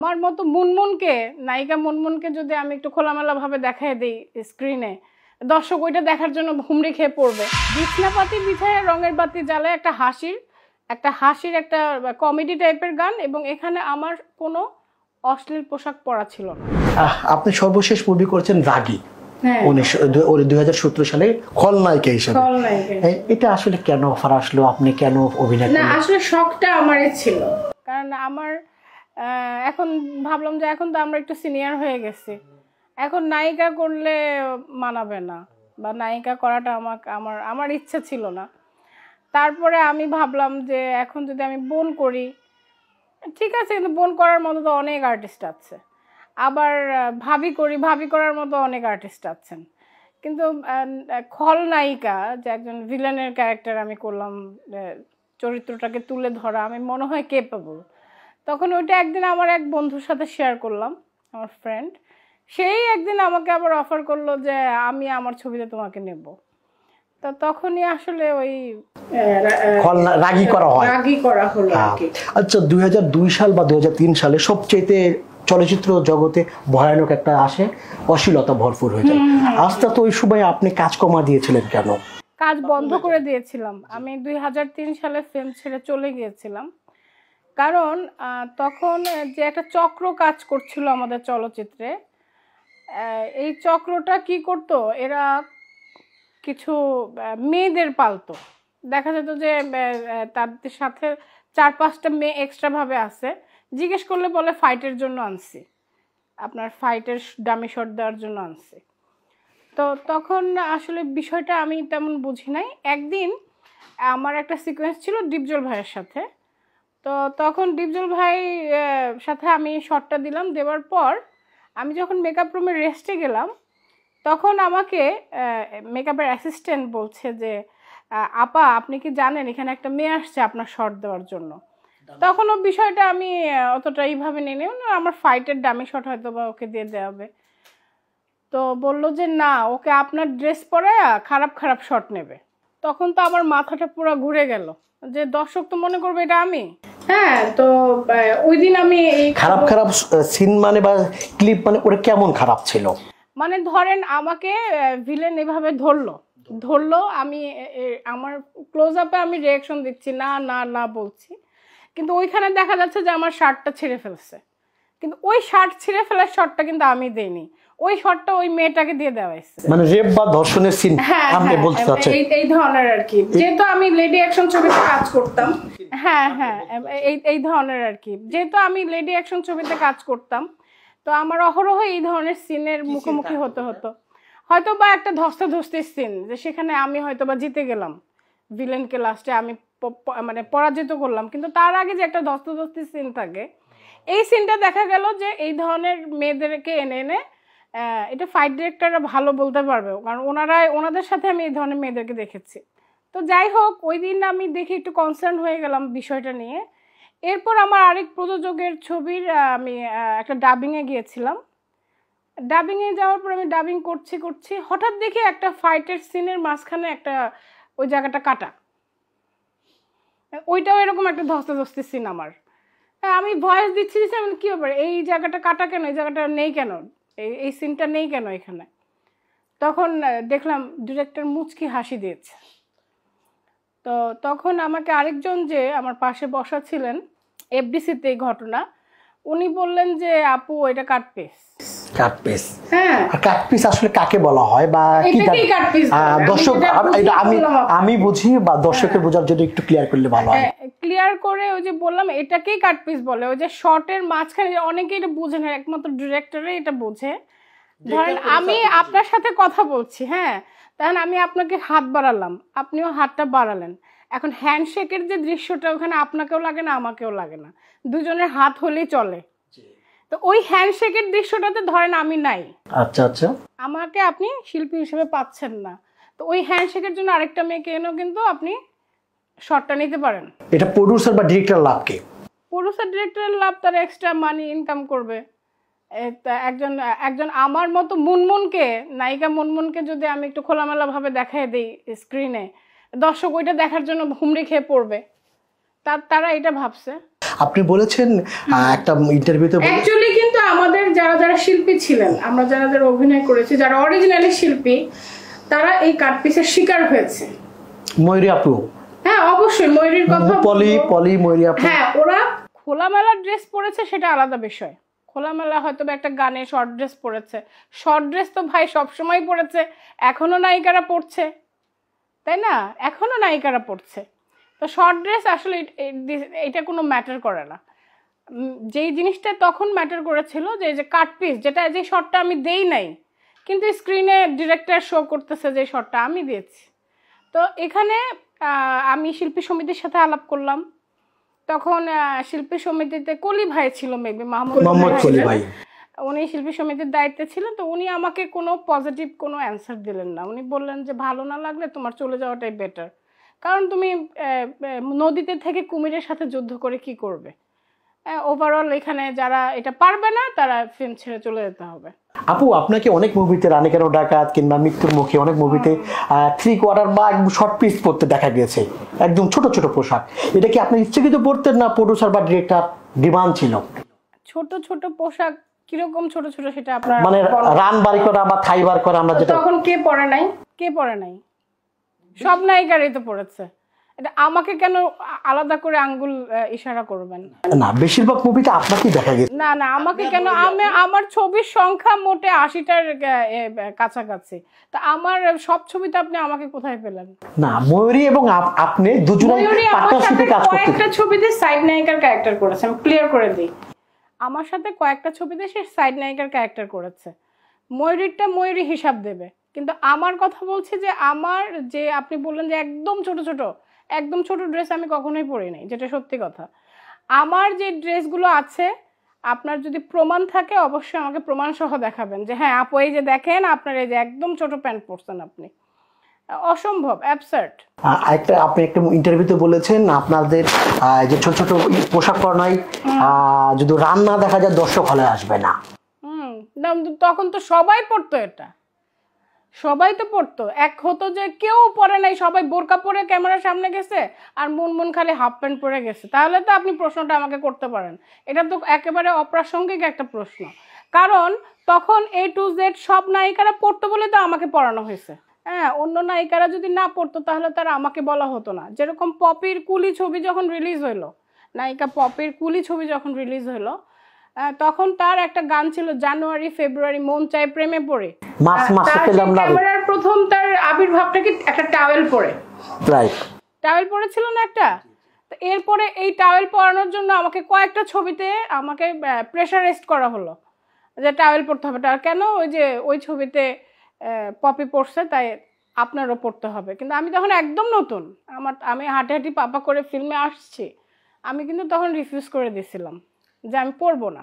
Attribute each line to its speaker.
Speaker 1: আমার মতো মুনমুনকে, নায়িকা মুনমুনকে যদি আমি একটু খোলামেলাভাবে দেখাই দিই স্ক্রিনে, দর্শক ওইটা দেখার জন্য হুমড়ি খেয়ে পড়বে। বিছনাপাতি বিছায় রঙের বাতি জ্বালে একটা হাসির একটা কমেডি টাইপের গান, এবং এখানে আমার কোনো অশ্লীল পোশাক পরা ছিল না।
Speaker 2: আপনি সর্বশেষ মুভি করেছেন রাগী 2017 সালে খলনায়িকা হিসেবে। এটা আসলে কেন অফার আসলো, আপনি কেন অভিনয় করলেন?
Speaker 1: না, আসলে শখটা আমারই ছিল, কারণ আমার এখন ভাবলাম যে এখন তো আমরা একটু সিনিয়র হয়ে গেছি, এখন নায়িকা করলে মানাবে না, বা নায়িকা করাটা আমার ইচ্ছা ছিল না। তারপরে আমি ভাবলাম যে এখন যদি আমি বোন করি ঠিক আছে, কিন্তু বোন করার মতো তো অনেক আর্টিস্ট আছে, আবার ভাবি করার মতো অনেক আর্টিস্ট আছেন, কিন্তু খলনায়িকা যে একজন ভিলেনের ক্যারেক্টার আমি করলাম, চরিত্রটাকে তুলে ধরা আমি মনে হয় কেপেবল। তখন ওইটা একদিন আমার এক বন্ধুর সাথে শেয়ার করলাম, আমার ফ্রেন্ড, সেই একদিন আমাকে আবার অফার করলো যে আমি আমার ছবিতে তোমাকে নেব। তো তখনই আসলে ওই
Speaker 2: রাগী করা হলো। আচ্ছা, 2002 সাল বা 2003 সালে সবচেয়ে চলচ্চিত্র জগতে ভয়ানক একটা আসে, অশ্লীলতা ভরপুর হয়ে যায়। আস্তে তো ওই সময় আপনি কাজ কমা দিয়েছিলেন কেন?
Speaker 1: কাজ বন্ধ করে দিয়েছিলাম আমি, 2003 সালে ফিল্ম ছেড়ে চলে গিয়েছিলাম, কারণ তখন যে একটা চক্র কাজ করছিল আমাদের চলচ্চিত্রে, এই চক্রটা কি করতো, এরা কিছু মেয়েদের পালতো। দেখা যেত যে তাদের সাথে 4-5টা মেয়ে এক্সট্রা ভাবে আছে, জিজ্ঞেস করলে বলে ফাইটের জন্য আনছি, আপনার ফাইটের ডামি শট দেওয়ার জন্য আনছি। তো তখন আসলে বিষয়টা আমি তেমন বুঝি নাই। একদিন আমার একটা সিকোয়েন্স ছিল ডিপজল ভাইয়ের সাথে, তো তখন ডিপজল ভাই সাথে আমি শটটা দিলাম, দেওয়ার পর আমি যখন মেকআপ রুমে রেস্টে গেলাম, তখন আমাকে মেকআপের অ্যাসিস্ট্যান্ট বলছে যে আপা আপনি কি জানেন এখানে একটা মেয়ে আসছে আপনার শট দেওয়ার জন্য। তখন ও বিষয়টা আমি অতটা এইভাবে নিয়ে নেব না, আমার ফাইটের ডামি শট হয়তো বা ওকে দিয়ে দেওয়া হবে। তো বললো যে না, ওকে আপনার ড্রেস পরে খারাপ শট নেবে। তখন তো আমার মাথাটা পুরো ঘুরে গেল যে দর্শক তো মনে করবে এটা আমি। হ্যাঁ, তো ওই দিন আমি এই
Speaker 2: খারাপ সিন মানে বা ক্লিপ মানে ওটা কেমন খারাপ ছিল?
Speaker 1: মানে ধরেন আমাকে ভিলেন এভাবে ধরলো, আমি আমার ক্লোজ আপে আমি রিয়াকশন দিচ্ছি না না না বলছি, কিন্তু ওইখানে দেখা যাচ্ছে যে আমার শার্টটা ছিঁড়ে ফেলছে, কিন্তু ওই শার্ট ছিঁড়ে ফেলার শটটা কিন্তু আমি দেইনি, ওই শটটা ওই মেয়েটাকে দিয়ে দেওয়া হয়েছে।
Speaker 2: মানে রেপ বা ধর্ষণের সিন আপনি বলতে চাচ্ছেন?
Speaker 1: এই ধরনের আর কি, যেহেতু আমি লেডি অ্যাকশন ছবিতে কাজ করতাম। হ্যাঁ, এই ধরনের আর কি, যেহেতু আমি লেডি অ্যাকশন ছবিতে কাজ করতাম, তো আমার অহরহ এই ধরনের সিনের মুখোমুখি হতে হতো। হয়তো বা একটা ধস্তাধস্তির সিন, যে সেখানে আমি হয়তো বা জিতে গেলাম, ভিলেনকে লাস্টে আমি মানে পরাজিত করলাম, কিন্তু তার আগে যে একটা ধস্তাধস্তির সিন থাকে, এই সিনটা দেখা গেল যে এই ধরনের মেয়েদেরকে এনে এটা ফাইট ডিরেক্টররা ভালো বলতে পারবে, কারণ ওনাদের সাথে আমি এই ধরনের মেয়েদেরকে দেখেছি। তো যাই হোক, ওই দিন আমি দেখে একটু কনসার্ন হয়ে গেলাম বিষয়টা নিয়ে। এরপর আমার আরেক প্রযোজকের ছবির আমি একটা ডাবিংয়ে গিয়েছিলাম। ডাবিংয়ে যাওয়ার পর আমি ডাবিং করছি, হঠাৎ দেখি একটা ফাইটের সিনের মাঝখানে একটা ওই জায়গাটা কাটা, ওইটাও এরকম একটা ধস্তাধস্তি সিন আমার। আমি ভয়েস দিচ্ছি, আমি কী ব্যাপার, এই জায়গাটা কাটা কেন, এই জায়গাটা নেই কেন, এই সিনটা নেই কেন এখানে। তখন দেখলাম ডিরেক্টর মুচকি হাসি দিয়েছে। তো তখন আমাকে আরেকজন যে আমার পাশে বসা ছিলেন, এফডিসিতে এই ঘটনা, উনি বললেন যে আপু এটা কাট পিস। হ্যাঁ,
Speaker 2: কাট পিস আসলে কাকে বলা হয় বা কি দর্শক আমি বুঝি, বা দর্শকের বোঝার জন্য একটু ক্লিয়ার করলে ভালো হয়।
Speaker 1: ক্লিয়ার করে ওই যে বললাম এটাকেই কাট পিস বলে, ওই যে শর্টের মাঝখানে অনেকেই এটা বুঝে না, একমাত্র ডিরেক্টরই এটা বোঝে। ধরেন আমি আপনার সাথে কথা বলছি, হ্যাঁ, তখন আমি আপনাকে হাত বাড়ালাম, আপনিও হাতটা বাড়ালেন, এখন হ্যান্ডশেকের যে দৃশ্যটা ওখানে আপনাকেও লাগে না আমাকেও লাগে না, দুজনের হাত হলেই চলে। তো ওই হ্যান্ডশেকের দৃশ্যটাতে ধরেন আমি নাই,
Speaker 2: আচ্ছা
Speaker 1: আমাকে আপনি শিল্পী হিসেবে পাচ্ছেন না, তো ওই হ্যান্ডশেকের জন্য আরেকটা মেয়েকে এনেও কিন্তু আপনি শটটা নিতে পারেন।
Speaker 2: এটা প্রোডিউসার বা ডিরেক্টর লাভ কি?
Speaker 1: প্রোডিউসার ডিরেক্টরের লাভ, তার এক্সট্রা মানি ইনকাম করবে। একজন আমার মতো মুনমুনকে, নায়িকা মুনমুনকে যদি আমি একটু খোলামেলাভাবে দেখাই দিই স্ক্রিনে, দর্শক ওইটা দেখার জন্য হুমড়ি খেয়ে পড়বে, তারা এটা ভাবছে।
Speaker 2: আপনি বলেছেন একটা ইন্টারভিউতে
Speaker 1: অ্যাকচুয়ালি কিন্তু আমাদের যারা যারা শিল্পী ছিলেন, আমরা যারা যারা অভিনয় করেছি, যারা অরিজিনালি শিল্পী, তারা এই কাট পিসের শিকার হয়েছে।
Speaker 2: ময়ূরী আপু,
Speaker 1: হ্যাঁ অবশ্যই ময়ূরীর কথা,
Speaker 2: পলি ময়ূরী আপু,
Speaker 1: হ্যাঁ ওরা খোলামেলা ড্রেস পরেছে সেটা আলাদা বিষয়। খোলামেলা হয়তো একটা গানে শর্ট ড্রেস পরেছে, শর্ট ড্রেস তো ভাই সবসময় পরেছে, এখনো নায়িকারা পরছে, তাই না? এখনো নায়িকারা পরছে। তো শর্ট ড্রেস আসলে এটা কোনো ম্যাটার করে না। যেই জিনিসটা তখন ম্যাটার করেছিল যে এই যে কাট পিস, যেটা যে শর্টটা আমি দেই নাই কিন্তু স্ক্রিনে ডিরেক্টর শো করতেছে যে শর্টটা আমি দিয়েছি। তো এখানে আমি শিল্পী সমিতির সাথে আলাপ করলাম। তখন শিল্পী সমিতিতে কলি ভাই ছিল, মেবি মোহাম্মদ কলি ভাই, উনি শিল্পী সমিতির দায়িত্বে ছিলেন। তো উনি আমাকে কোনো পজিটিভ কোনো অ্যান্সার দিলেন না। উনি বললেন যে ভালো না লাগলে তোমার চলে যাওয়াটাই বেটার, কারণ তুমি নদীতে থেকে কুমিরের সাথে যুদ্ধ করে কি করবে। ওভারঅল এখানে যারা এটা পারবে না তারা ফিল্ম ছেড়ে চলে যেতে হবে।
Speaker 2: আপু আপনাকে অনেক মুভিতে রানী কেন ডাকাত কিংবা মৃত্যুর মুখে অনেক মুভিতে 3/4 বা শর্ট পিস পরতে দেখা গেছে, একদম ছোট ছোট পোশাক। এটা কি আপনি ইচ্ছাকৃত পরতেন না প্রোডিউসার বা ডিরেক্টর ডিমান্ড ছিল?
Speaker 1: ছোট ছোট পোশাক কিরকম ছোট ছোট সেটা আপনার
Speaker 2: মানে রান বাড়ি করা বা থাই বার করা, আমরা যেটা
Speaker 1: তখন কে পরে নাই, কে পরে নাই? সব নায়িকারই তো পড়েছে। এটা আমাকে কেন আলাদা করে আঙ্গুল ইশারা করবেন?
Speaker 2: না, বেশিরভাগ মুভিতে আপনাকেই দেখা গেছে।
Speaker 1: না না, আমাকে কেন? আমার ছবির সংখ্যা মোটে 80টার কাছাকাছি। তা আমার সব ছবিতে আপনি আমাকে কোথায় পেলেন?
Speaker 2: না, ময়ূরী এবং আপনি দুজনেই পার্টনারশিপে কাজ করতেন।
Speaker 1: কয়েকটা ছবিতে সাইড নায়িকার ক্যারেক্টার করেছে, আমি ক্লিয়ার করে দিই। আমার সাথে কয়েকটা ছবিতে সে সাইড নায়িকার ক্যারেক্টার করেছে। ময়ূরীরটা ময়ূরী হিসাব দেবে, কিন্তু আমার কথা বলছি যে আমার যে আপনি বললেন যে একদম ছোট ড্রেস আমি কখনোই পরি নাই, যেটা সত্যি কথা। আমার যে ড্রেসগুলো আছে, আপনার যদি প্রমাণ থাকে অবশ্যই আমাকে প্রমাণ সহ দেখাবেন যে হ্যাঁ আপু এই যে দেখেন আপনার এই যে একদম ছোট প্যান্ট পরছেন আপনি। অসম্ভব, অ্যাবসার্ড।
Speaker 2: আপনি একটা ইন্টারভিউতে বলেছেন আপনাদের যে ছোট ছোট পোশাক পরায় যদি রান্না দেখা যায় দর্শক হলে আসবে না।
Speaker 1: তখন তো সবাই পরতো, এটা সবাই তো পরতো। এক হতো যে কেউ পরে নাই, সবাই বোরকা পরে ক্যামেরার সামনে গেছে আর মুনমুন খালি হাফ প্যান্ট পরে গেছে, তাহলে তো আপনি প্রশ্নটা আমাকে করতে পারেন। এটা তো একেবারে অপ্রাসঙ্গিক একটা প্রশ্ন, কারণ তখন A to Z সব নায়িকারা পড়তো বলে তো আমাকে পড়ানো হয়েছে। হ্যাঁ, অন্য নায়িকারা যদি না পড়তো তাহলে তারা আমাকে বলা হতো না। যেরকম পপির কুলি ছবি যখন রিলিজ হইলো, নায়িকা পপির কুলি ছবি যখন রিলিজ হইলো, তখন তার একটা গান ছিল জানুয়ারি ফেব্রুয়ারি মন চাই প্রেমে পড়ে। ক্যামেরার প্রথম তার আবির্ভাবটা কি একটা টাওয়েল পরে, রাইট? টাওয়েল পরেছিল না একটা। তো এরপরে এই টাওয়েল পরানোর জন্য আমাকে কয়েকটা ছবিতে আমাকে প্রেশারাইজড করা হলো যে টাওয়েল পরতে হবে। কেন? ওই যে ওই ছবিতে পপি পড়ছে তাই আপনারও পড়তে হবে। কিন্তু আমি তখন একদম নতুন, আমি হাঁটি পাপা করে ফিল্মে আসছি, আমি কিন্তু তখন রিফিউজ করে দিয়েছিলাম যে আমি পরবো না।